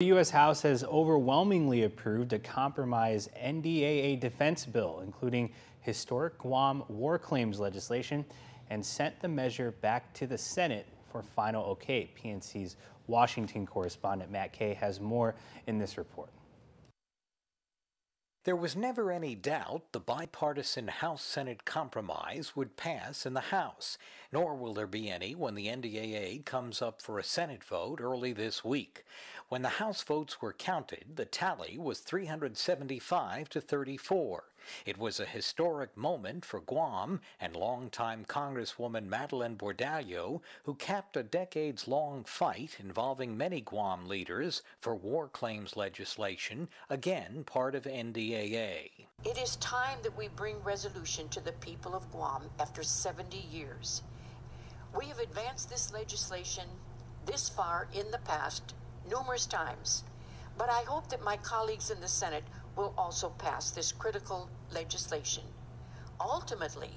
The U.S. House has overwhelmingly approved a compromise NDAA defense bill, including historic Guam war claims legislation, and sent the measure back to the Senate for final okay. PNC's Washington correspondent Matt Kay has more in this report. There was never any doubt the bipartisan House-Senate compromise would pass in the House, nor will there be any when the NDAA comes up for a Senate vote early this week. When the House votes were counted, the tally was 375 to 34. It was a historic moment for Guam and longtime Congresswoman Madeline Bordallo, who capped a decades-long fight involving many Guam leaders for war claims legislation, again part of NDAA. It is time that we bring resolution to the people of Guam after 70 years. We have advanced this legislation this far in the past numerous times, but I hope that my colleagues in the Senate will also pass this critical legislation. Ultimately,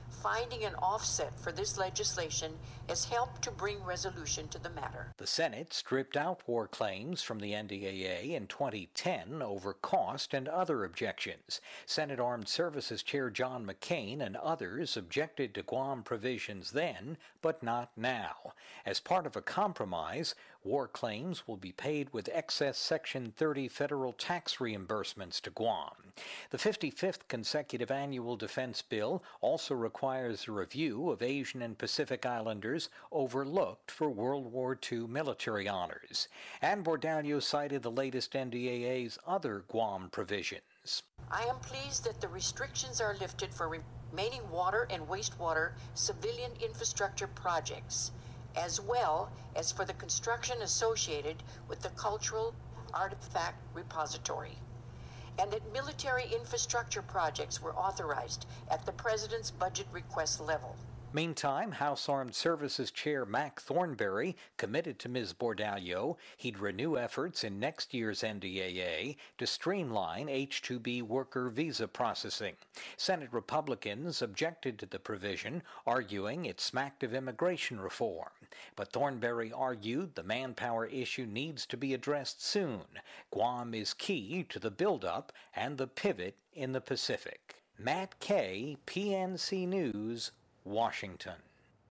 finding an offset for this legislation has helped to bring resolution to the matter. The Senate stripped out war claims from the NDAA in 2010 over cost and other objections. Senate Armed Services Chair John McCain and others objected to Guam provisions then, but not now. As part of a compromise, war claims will be paid with excess Section 30 federal tax reimbursements to Guam. The 55th consecutive annual defense bill also requires a review of Asian and Pacific Islanders overlooked for World War II military honors. And Bordallo cited the latest NDAA's other Guam provisions. I am pleased that the restrictions are lifted for remaining water and wastewater civilian infrastructure projects, as well as for the construction associated with the Cultural Artifact Repository, and that military infrastructure projects were authorized at the President's budget request level. Meantime, House Armed Services Chair Mac Thornberry committed to Ms. Bordallo he'd renew efforts in next year's NDAA to streamline H2B worker visa processing. Senate Republicans objected to the provision, arguing it smacked of immigration reform. But Thornberry argued the manpower issue needs to be addressed soon. Guam is key to the buildup and the pivot in the Pacific. Matt Kay, PNC News, Washington.